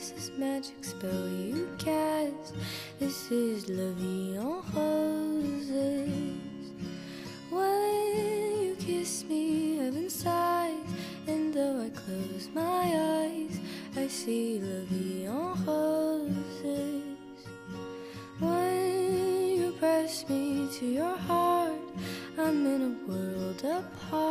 is this magic spell you cast? This is la vie en roses. When you kiss me, heaven sighs, and though I close my eyes, I see la vie en roses. When you press me to your heart, I'm in a world apart.